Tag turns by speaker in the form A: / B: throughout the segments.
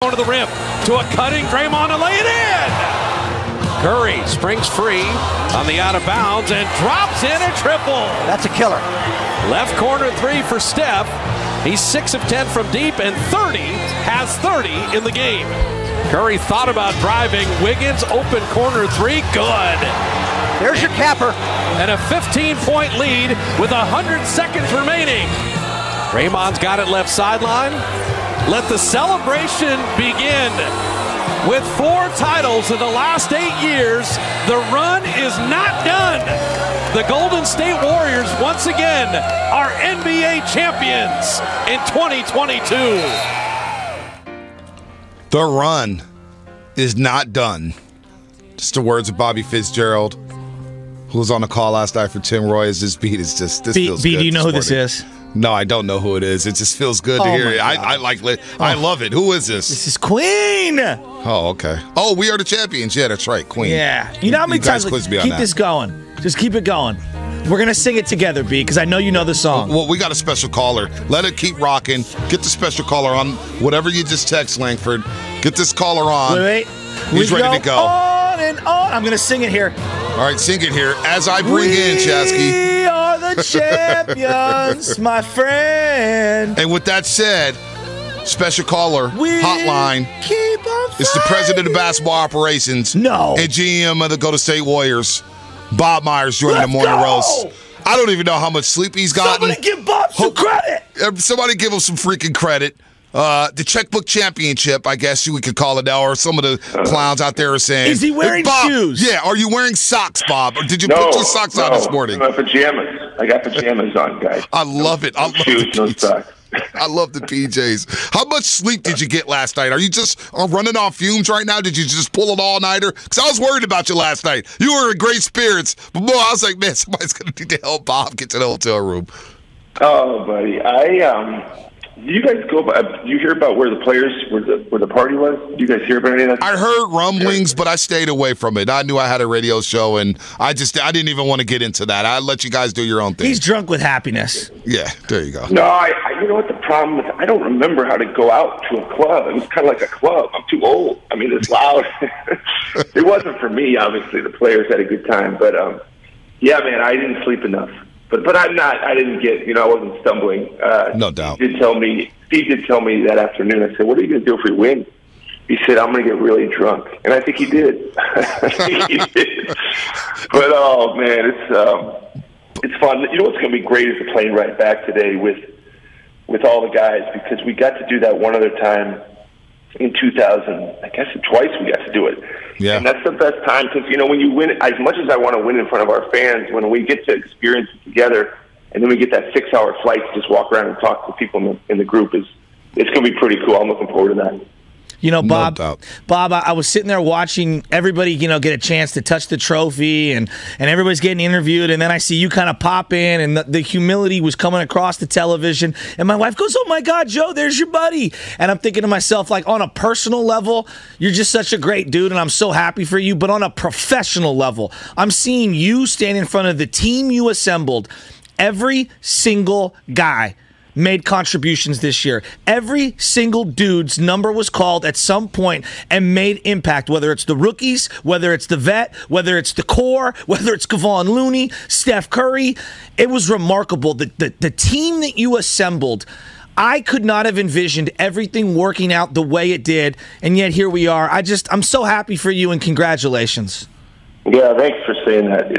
A: Going to the rim, to a cutting Draymond to lay it in. Curry springs free on the out of bounds and drops in a triple.
B: That's a killer.
A: Left corner three for Steph. He's 6 of 10 from deep and has 30 in the game. Curry thought about driving. Wiggins open corner three, good.
B: There's your capper.
A: And a 15-point lead with 100 seconds remaining. Draymond's got it left sideline. Let the celebration begin. With 4 titles in the last 8 years, the run is not done. The Golden State Warriors, once again, are NBA champions in 2022.
C: The run is not done. Just the words of Bobby Fitzgerald, who was on the call last night for Tim Roy. This beat is just, this feels good.
D: Do you know who this is?
C: No, I don't know who it is. It just feels good to hear it. I love it. Who is this?
D: This is Queen.
C: Oh, okay. Oh, we are the champions. Yeah, that's right. Queen.
D: Yeah. You know how many times? Keep this going. Just keep it going. We're going to sing it together, B, because I know you know the song.
C: Well, we got a special caller. Let it keep rocking. Get the special caller on. Whatever you just text, Langford. Get this caller on.
D: Wait.
C: He's ready to go.
D: On and on. I'm going to sing it here.
C: All right, sing it here. As I bring in, Shasky.
D: We are the champions, my friend.
C: And with that said, special caller, hotline.
D: Keep on
C: It's the president of basketball operations.
D: No.
C: And GM of the Golden State Warriors, Bob Myers, joining the morning roast. I don't even know how much sleep he's gotten.
D: Somebody give Bob some credit.
C: Somebody give him some freaking credit. The checkbook championship, I guess we could call it now, or some of the clowns out there are saying.
D: Is he wearing
C: Bob,
D: shoes?
C: Yeah, are you wearing socks, Bob? Or did you put your socks on this morning?
E: No, pajamas. I got pajamas on, guys.
C: I love it. I love
E: shoes, no socks.
C: I love the PJs. How much sleep did you get last night? Are you just running off fumes right now? Did you just pull an all-nighter? Because I was worried about you last night. You were in great spirits. But, boy, I was like, man, somebody's going to need to help Bob get to the hotel room.
E: Oh, buddy. You guys you hear about where the players, where the party was? Do you guys hear about any of that?
C: I heard rumblings, but I stayed away from it. I knew I had a radio show, and I didn't even want to get into that. I let you guys do your own thing.
D: He's drunk with happiness.
C: Yeah, there you go.
E: No, you know what the problem is? I don't remember how to go out to a club. It was kind of like a club. I'm too old. I mean, it's loud. It wasn't for me, obviously. The players had a good time, but yeah, man, I didn't sleep enough. But I'm not. I didn't get. I wasn't stumbling.
C: No doubt.
E: Steve did tell me that afternoon. I said, "What are you going to do if we win?" He said, "I'm going to get really drunk," and I think he did. He did. But oh man, it's fun. You know what's going to be great is the plane ride back today with all the guys, because we got to do that one other time in 2000. I guess twice we got to do it.
C: Yeah.
E: And that's the best time, because, when you win, as much as I want to win in front of our fans, when we get to experience it together, and then we get that 6-hour flight to just walk around and talk to people in the group, it's going to be pretty cool. I'm looking forward to that.
D: Bob, I was sitting there watching everybody, get a chance to touch the trophy, and everybody's getting interviewed, and then I see you kind of pop in, and the humility was coming across the television, and my wife goes, "Oh my God, Joe, there's your buddy." And I'm thinking to myself, like, on a personal level, you're just such a great dude, and I'm so happy for you, but on a professional level, I'm seeing you stand in front of the team you assembled. Every single guy made contributions this year. Every single dude's number was called at some point and made impact, whether it's the rookies, whether it's the vet, whether it's the core, whether it's Kevon Looney, Steph Curry. It was remarkable. The team that you assembled, I could not have envisioned everything working out the way it did, and yet here we are. I'm so happy for you, and congratulations.
E: Yeah, thanks for saying that.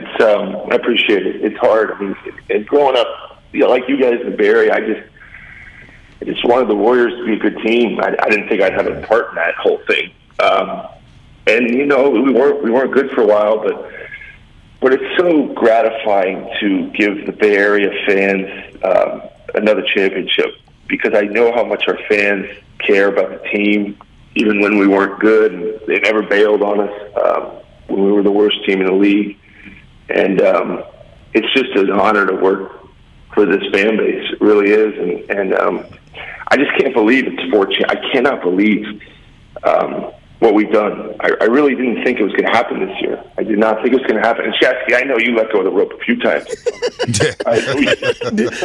E: I appreciate it. It's hard. I mean, and growing up, like you guys in the Bay Area, I just wanted the Warriors to be a good team. I didn't think I'd have a part in that whole thing. And we weren't good for a while, but it's so gratifying to give the Bay Area fans another championship, because I know how much our fans care about the team, even when we weren't good, and they never bailed on us when we were the worst team in the league. And it's just an honor to work for this fan base. It really is. And I just can't believe it's 4 I cannot believe what we've done. I really didn't think it was going to happen this year. I did not think it was going to happen. And Shasky, I know you let go of the rope a few times.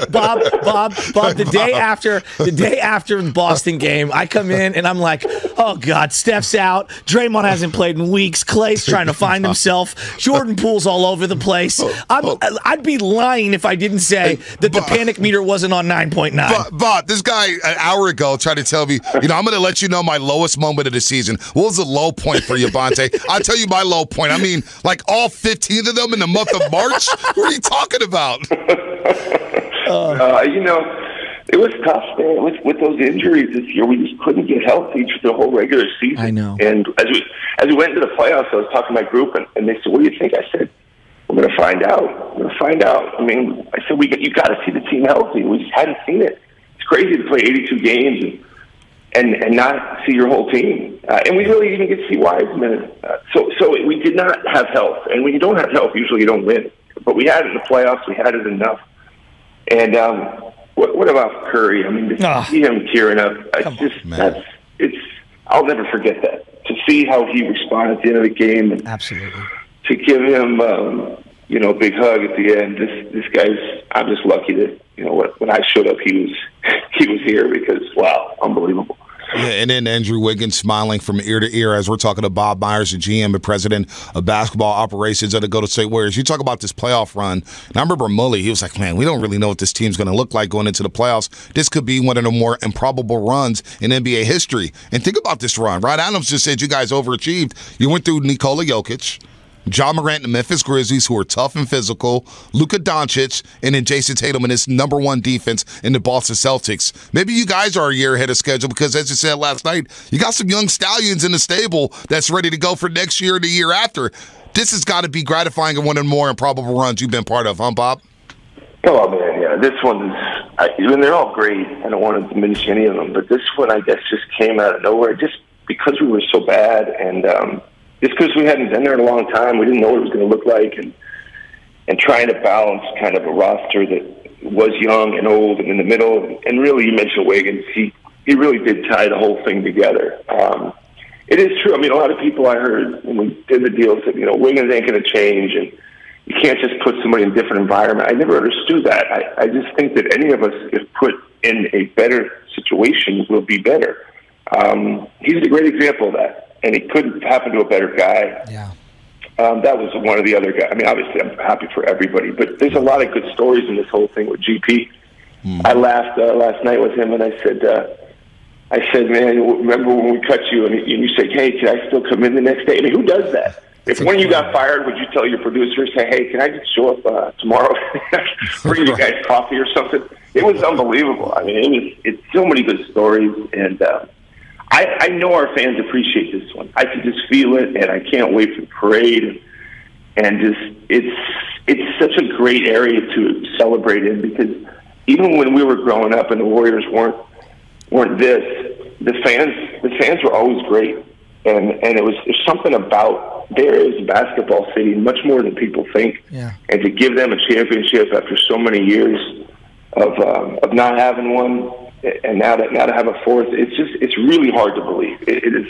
D: Bob, the day after the Boston game, I come in and I'm like, oh God, Steph's out. Draymond hasn't played in weeks. Clay's trying to find himself. Jordan Poole's all over the place. I'd be lying if I didn't say that the panic meter wasn't on 9.9.
C: Bob, this guy an hour ago tried to tell me, I'm going to let you know my lowest moment of the season. What was the low point for you, Bonta? I'll tell you my low point. I mean, like all 15 of them in the month of March? What are you talking about?
E: It was tough, man. With those injuries this year, we just couldn't get healthy for the whole regular season.
D: I know.
E: And as we went into the playoffs, I was talking to my group, and they said, what do you think? I said, we're going to find out. We're going to find out. I mean, I said, you got to see the team healthy. We just hadn't seen it. It's crazy to play 82 games and not see your whole team. And we really even get to see Wiseman. So we did not have health. And when you don't have health, usually you don't win. But we had it in the playoffs. We had it enough. And what about Curry? I mean, to see him tearing up, I'll never forget that. To see how he responded at the end of the game. And
D: absolutely.
E: To give him, a big hug at the end. This guy's. I'm just lucky that when I showed up, he was here because wow, unbelievable.
C: Yeah, and then Andrew Wiggins smiling from ear to ear as we're talking to Bob Myers, the GM and president of basketball operations at the Golden State Warriors. You talk about this playoff run, and I remember Mully, he was like, man, we don't really know what this team's going to look like going into the playoffs. This could be one of the more improbable runs in NBA history. And think about this run. Rod Adams just said you guys overachieved. You went through Nikola Jokic, John Morant and the Memphis Grizzlies, who are tough and physical, Luka Doncic, and then Jason Tatum and his number one defense in the Boston Celtics. Maybe you guys are a year ahead of schedule because, as you said last night, you got some young stallions in the stable that's ready to go for next year and the year after. This has got to be gratifying and one of the more improbable runs you've been part of, huh, Bob?
E: Oh, man, yeah. This one is, they're all great. I don't want to diminish any of them, but this one, I guess, just came out of nowhere just because we were so bad and, just because we hadn't been there in a long time, we didn't know what it was going to look like, and trying to balance kind of a roster that was young and old and in the middle. And really, you mentioned Wiggins. He really did tie the whole thing together. It is true. I mean, a lot of people I heard when we did the deal said, Wiggins ain't going to change, and you can't just put somebody in a different environment. I never understood that. I just think that any of us, if put in a better situation, will be better. He's a great example of that. And he couldn't happen to a better guy.
D: Yeah.
E: That was one of the other guys. I mean, obviously, I'm happy for everybody, but there's a lot of good stories in this whole thing with GP. I laughed last night with him, and I said, man, remember when we cut you, and you said, hey, can I still come in the next day? I mean, who does that? If when you got fired, would you tell your producer, say, hey, can I just show up tomorrow, bring you guys coffee or something? It was unbelievable. I mean, it's so many good stories, and I know our fans appreciate this one. I can just feel it, and I can't wait for the parade. And just it's such a great area to celebrate in, because even when we were growing up and the Warriors weren't this, the fans were always great, and there's something about there is a basketball city, much more than people think.
D: Yeah. And
E: to give them a championship after so many years of not having one. And now to have a fourth, it's really hard to believe. It is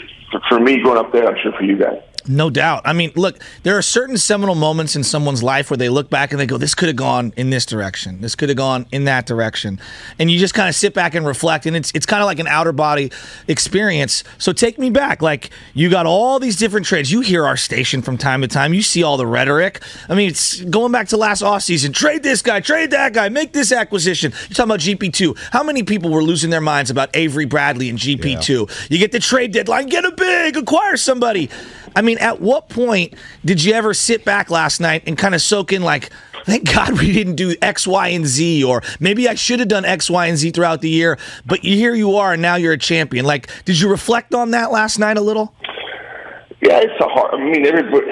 E: for me growing up there. I'm sure for you guys.
D: No doubt. I mean, look, there are certain seminal moments in someone's life where they look back and they go, this could have gone in this direction. This could have gone in that direction. And you just kind of sit back and reflect, and it's kind of like an outer body experience. So take me back. Like, you got all these different trades. You hear our station from time to time. You see all the rhetoric. I mean, it's going back to last offseason. Trade this guy, trade that guy, make this acquisition. You're talking about GP2. How many people were losing their minds about Avery Bradley and GP2? Yeah. You get the trade deadline, get a big, acquire somebody. I mean, at what point did you ever sit back last night and kind of soak in, like, thank God we didn't do X, Y, and Z, or maybe I should have done X, Y, and Z throughout the year, but here you are, and now you're a champion. Like, did you reflect on that last night a little?
E: Yeah, it's a hard. I mean, everybody.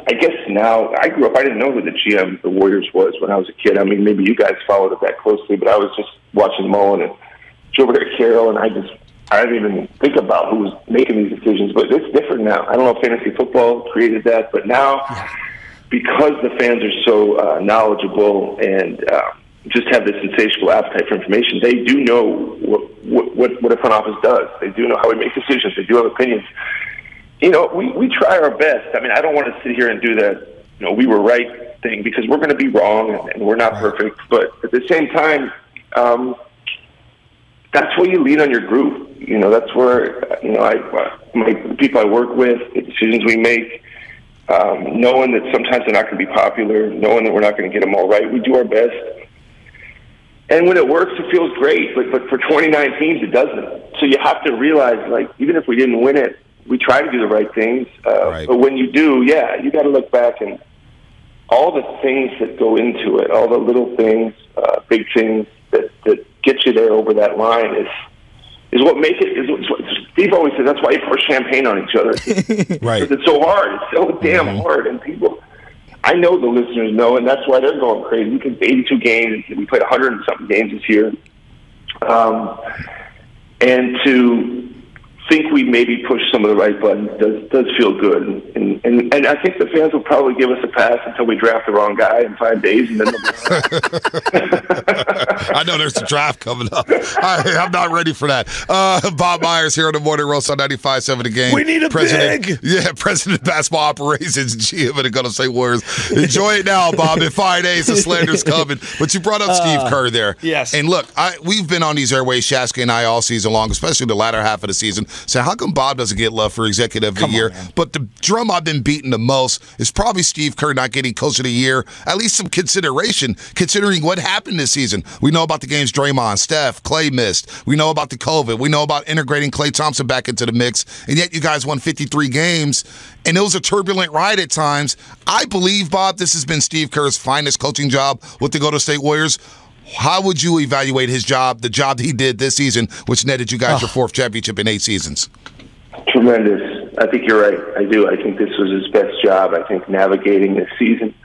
E: I guess now I grew up. I didn't know who the GM of the Warriors was when I was a kid. I mean, maybe you guys followed it that closely, but I was just watching Mullen and Joe Carroll, and I didn't even think about who was making these decisions, but it's different now. I don't know if fantasy football created that, but now, because the fans are so knowledgeable and just have this insatiable appetite for information, they do know what a front office does. They do know how we make decisions. They do have opinions. we try our best. I mean, I don't want to sit here and do that, we were right thing, because we're going to be wrong and we're not perfect. But at the same time, that's where you lean on your group. That's where, the people I work with, the decisions we make, knowing that sometimes they're not going to be popular, knowing that we're not going to get them all right. We do our best. And when it works, it feels great. But for 29 teams, it doesn't. So you have to realize, even if we didn't win it, we try to do the right things. But when you do, you got to look back and all the things that go into it, all the little things, big things that get you there over that line is what make it. Is what Steve always says. That's why you pour champagne on each other.
C: Right.
E: Because it's so hard. It's so damn hard, and people. I know the listeners know, and that's why they're going crazy. Because 82 games, we played 100 and something games this year, and to think we maybe pushed some of the right buttons does feel good, and I think the fans will probably give us a pass until we draft the wrong guy in 5 days, and then they'll
C: I know there's a draft coming up. I'm not ready for that. Bob Myers here on the Morning Roast on 95.7 The Game.
D: We need a
C: president of basketball operations, GM of the Golden State Warriors. Enjoy it now, Bob. In 5 days, the slander's coming. But you brought up Steve Kerr there.
D: Yes.
C: And look, we've been on these airways, Shasky and I, all season long, especially the latter half of the season. So how come Bob doesn't get love for Executive of the Year? But the drum I've been beating the most is probably Steve Kerr not getting Coach of the Year. At least some consideration, considering what happened this season. We know about the games Draymond, Steph, Clay missed. We know about the COVID. We know about integrating Klay Thompson back into the mix. And yet you guys won 53 games, and it was a turbulent ride at times. I believe, Bob, this has been Steve Kerr's finest coaching job with the Golden State Warriors. How would you evaluate his job, the job he did this season, which netted you guys your 4th championship in 8 seasons?
E: Tremendous. I think you're right. I do. I think this was his best job. I think navigating this season.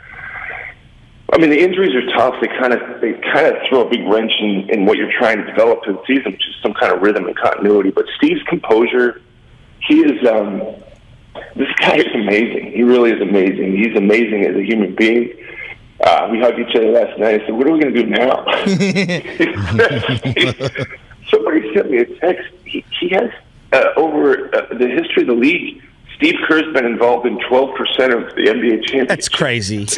E: I mean, the injuries are tough. They kind of throw a big wrench in what you're trying to develop for the season, which is some kind of rhythm and continuity. But Steve's composure, he is. This guy is amazing. He really is amazing. He's amazing as a human being. We hugged each other last night. I said, "What are we going to do now?" Somebody sent me a text. He has over the history of the league, Steve Kerr's been involved in 12% of the NBA championships.
D: That's crazy.
E: It's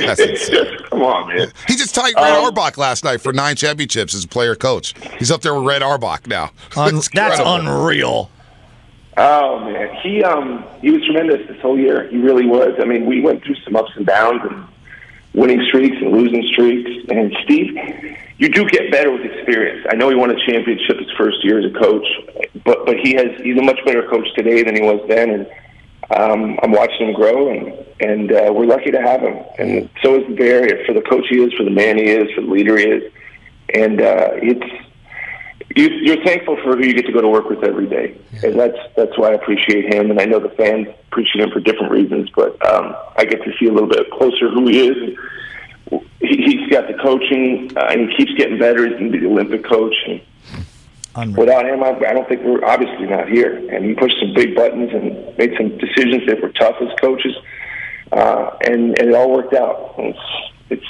E: just, come on, man.
C: He just tied Red Auerbach last night for 9 championships as a player-coach. He's up there with Red Auerbach now.
D: That's unreal.
E: Oh, man. He was tremendous this whole year. He really was. I mean, we went through some ups and downs and winning streaks and losing streaks. And Steve, you do get better with experience. I know he won a championship his first year as a coach, but he's a much better coach today than he was then. And I'm watching him grow, and we're lucky to have him. And so is the Bay Area, for the coach he is, for the man he is, for the leader he is. And you're thankful for who you get to go to work with every day. And that's why I appreciate him. And I know the fans appreciate him for different reasons, but I get to see a little bit closer who he is. And he's got the coaching, and he keeps getting better. He's going to be the Olympic coach. And without him, I don't think we're obviously not here. And he pushed some big buttons and made some decisions that were tough as coaches, and it all worked out. And it's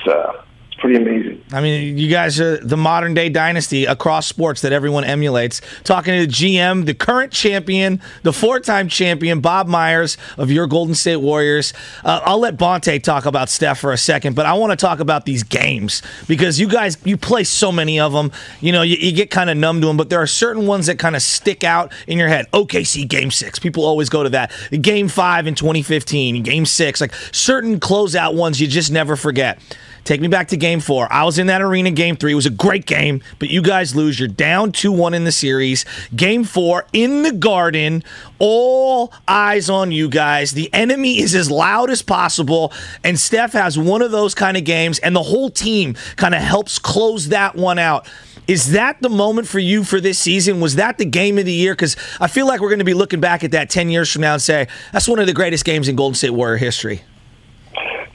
E: pretty amazing.
D: I mean, you guys are the modern-day dynasty across sports that everyone emulates. Talking to the GM, the current champion, the 4-time champion, Bob Myers of your Golden State Warriors. I'll let Bonta talk about Steph for a second, but I want to talk about these games because you guys, you play so many of them. You know, you get kind of numb to them, but there are certain ones that kind of stick out in your head. OKC Game 6. People always go to that. Game 5 in 2015, Game 6. Like certain closeout ones you just never forget. Take me back to Game 4. I was in that arena Game 3. It was a great game, but you guys lose. You're down 2-1 in the series. Game 4 in the Garden. All eyes on you guys. The enemy is as loud as possible, and Steph has one of those kind of games, and the whole team kind of helps close that one out. Is that the moment for you for this season? Was that the game of the year? Because I feel like we're going to be looking back at that 10 years from now and say, that's one of the greatest games in Golden State Warrior history.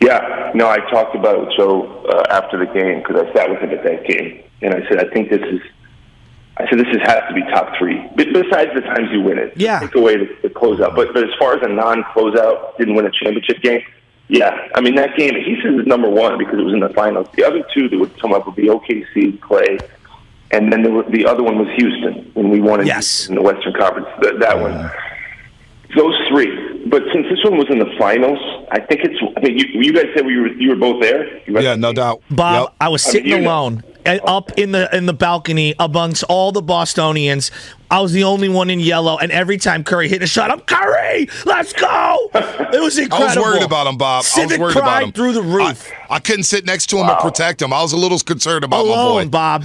E: Yeah, no, I talked about it with Joe after the game because I sat with him at that game, and I said, this has to be top 3. Besides the times you win it, take away the closeout. But as far as a non-closeout, didn't win a championship game. Yeah, I mean that game. He says it's number 1 because it was in the finals. The other 2 that would come up would be OKC, Clay, and then the other one was Houston when we won in the Western Conference. That one. Those 3. but since this one was in the finals, I think you guys said you were both there.
C: Yeah, no doubt.
D: Bob,
C: Yep.
D: I was sitting alone up in the balcony amongst all the Bostonians. I was the only one in yellow, and every time Curry hit a shot, I'm Curry, let's go! It was incredible.
C: I was worried about him, Bob.
D: Civic
C: I was worried
D: pride
C: about him.
D: through the roof.
C: I couldn't sit next to him and protect him. I was a little concerned about
D: Alone,
C: my boy.
D: Bob.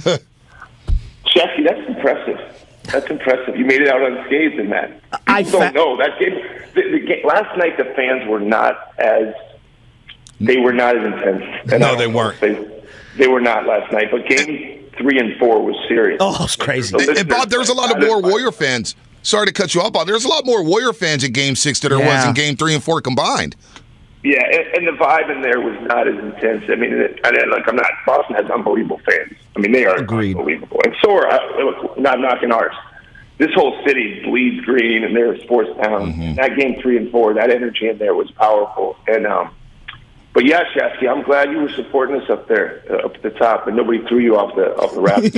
E: Shasky, that's impressive. That's impressive. You made it out unscathed in that. People don't know that game. The game. Last night, the fans were not as intense. And
C: No, they weren't.
E: They were not last night. But game 3 and 4 was serious.
D: Oh, it was crazy.
C: And Bob, there was a lot of more Warrior fans. Sorry to cut you off, Bob. There's a lot more Warrior fans in Game 6 than there was in Game 3 and 4 combined.
E: Yeah, and the vibe in there was not as intense. I mean, Boston has unbelievable fans. I mean, they are unbelievable. And so are, not knocking ours. This whole city bleeds green, and they're a sports town. Mm-hmm. That Game 3 and 4, that energy in there was powerful. And but yeah, Shasky, I'm glad you were supporting us up there, up at the top, and nobody threw you off the raft.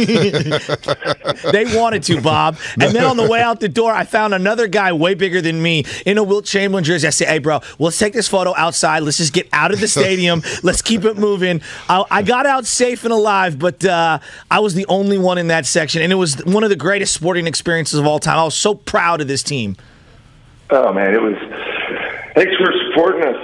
D: They wanted to, Bob. And then on the way out the door, I found another guy way bigger than me in a Wilt Chamberlain jersey. I said, hey, bro, let's take this photo outside. Let's just get out of the stadium. Let's keep it moving. I got out safe and alive, but I was the only one in that section, and it was one of the greatest sporting experiences of all time. I was so proud of this team.
E: Oh, man, it was... Thanks for supporting us.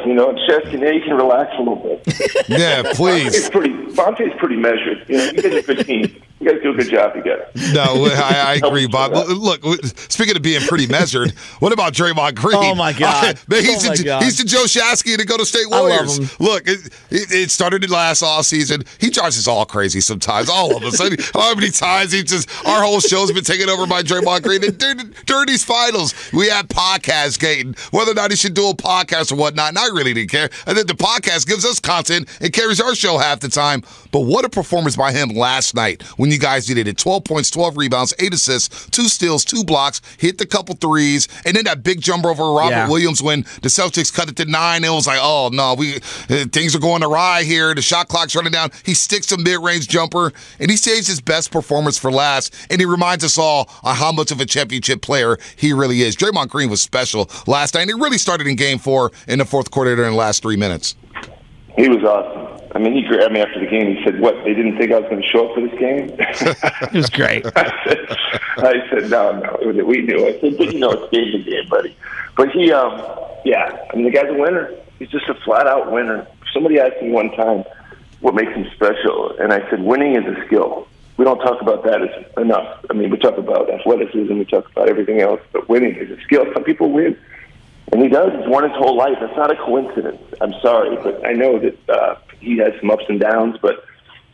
E: Shasky, now you can relax a little bit.
C: Yeah, please.
E: Bonta's pretty measured. You guys are a good team. You guys do a good job together.
C: No, I agree, Bob. Look, speaking of being pretty measured, what about Draymond Green?
D: Oh, my God.
C: He's the Joe Shasky to go to State Warriors.
D: I love him.
C: Look, it started last offseason. He drives us all crazy sometimes, all of us. How many times our whole show's been taken over by Draymond Green. And during these finals, we had podcast gating, whether or not he should do a podcast or whatnot, and I really didn't care. And then the podcast gives us content and carries our show half the time. But what a performance by him last night when you guys did it. 12 points, 12 rebounds, 8 assists, 2 steals, 2 blocks, hit the couple threes, and then that big jumper over Robert Williams when the Celtics cut it to 9. It was like, oh, no, things are going awry here. The shot clock's running down. He sticks a mid-range jumper, and he saves his best performance for last, and he reminds us all on how much of a championship player he really is. Draymond Green was special last night, and it really started in Game 4 in the fourth quarter during the last 3 minutes.
E: He was awesome. I mean, he grabbed me after the game. He said, what, they didn't think I was going to show up for this game?
D: It was great.
E: I said, no, we knew. I said, but it's game to game, buddy. But he, the guy's a winner. He's just a flat-out winner. Somebody asked me one time what makes him special, and I said, winning is a skill. We don't talk about that enough. I mean, we talk about athleticism, we talk about everything else, but winning is a skill. Some people win. And he does. He's won his whole life. That's not a coincidence. I'm sorry, but I know that he has some ups and downs. But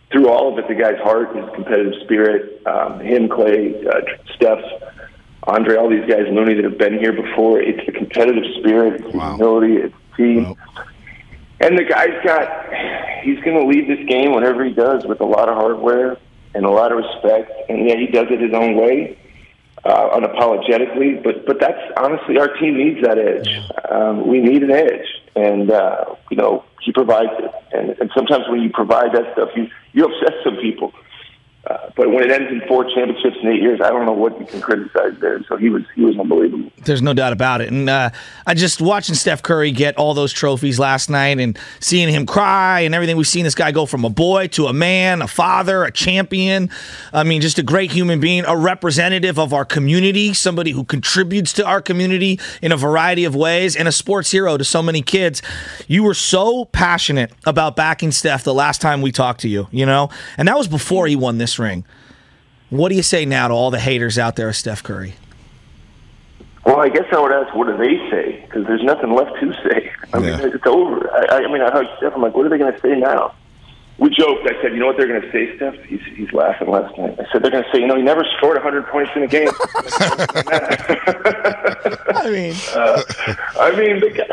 E: through all of it, the guy's heart, his competitive spirit, him, Clay, Steph, Andre, all these guys, Looney, that have been here before. It's the competitive spirit, it's the humility, it's the team. Wow. And the guy's he's going to lead this game, whatever he does, with a lot of hardware and a lot of respect. And, he does it his own way. Unapologetically, but that's honestly, our team needs that edge. We need an edge, and he provides it. And sometimes when you provide that stuff, you upset some people. But when it ends in 4 championships in 8 years, I don't know what you can criticize there. So he was unbelievable.
D: There's no doubt about it. And I just watching Steph Curry get all those trophies last night and seeing him cry and everything. We've seen this guy go from a boy to a man, a father, a champion. I mean, just a great human being, a representative of our community, somebody who contributes to our community in a variety of ways, and a sports hero to so many kids. You were so passionate about backing Steph the last time we talked to you, and that was before he won this ring. What do you say now to all the haters out there of Steph Curry?
E: Well, I guess I would ask, what do they say? Because there's nothing left to say. I mean, it's over. I heard Steph. I'm like, what are they going to say now? We joked. I said, you know what they're going to say, Steph? He's laughing last night. I said, they're going to say, he never scored 100 points in a game.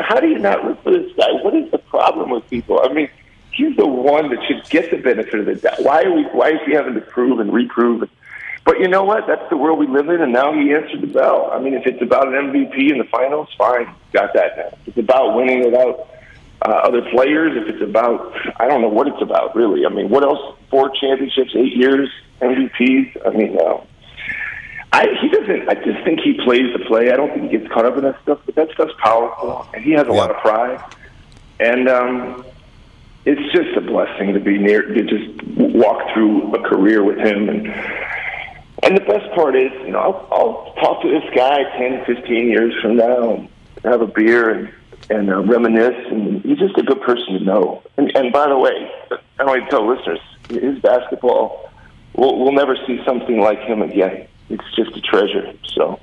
E: How do you not root for this guy? What is the problem with people? I mean, he's the one that should get the benefit of the doubt. Why is he having to prove and reprove it? But you know what? That's the world we live in, and now he answered the bell. I mean, if it's about an MVP in the finals, fine, got that now. If it's about winning without other players, if it's about, I don't know what it's about, really. I mean, what else? 4 championships, 8 years, MVPs. I mean, He doesn't. I just think he plays the play. I don't think he gets caught up in that stuff. But that stuff's powerful, and he has a lot of pride. And it's just a blessing to be near, to just walk through a career with him. And the best part is, I'll talk to this guy 10, 15 years from now, and have a beer and reminisce. And he's just a good person to know. And by the way, I want to tell listeners, his basketball, we'll never see something like him again. It's just a treasure. So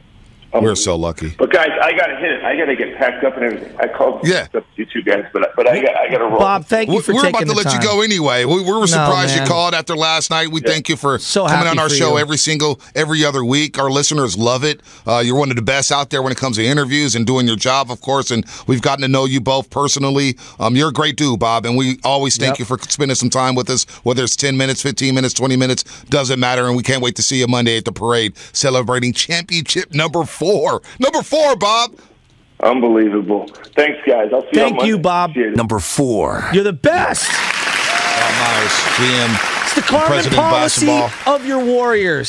C: we're so lucky.
E: But guys, I gotta hit it. I gotta get packed up and everything. I called up you two guys, but I gotta roll.
D: Bob, thank you for taking the time.
C: We're about to let you go anyway. We were surprised you called after last night. We thank you for coming on our show every other week. Our listeners love it. You're one of the best out there when it comes to interviews and doing your job, of course. And we've gotten to know you both personally. You're a great dude, Bob, and we always thank you for spending some time with us. Whether it's 10 minutes, 15 minutes, 20 minutes, doesn't matter. And we can't wait to see you Monday at the parade celebrating championship number 4. Number 4, Bob.
E: Unbelievable. Thanks, guys. I'll see you on Monday.
D: Thank you, Bob.
F: Number 4.
D: You're the best.
C: Oh, nice. GM.
D: It's the Carmen policy of your Warriors.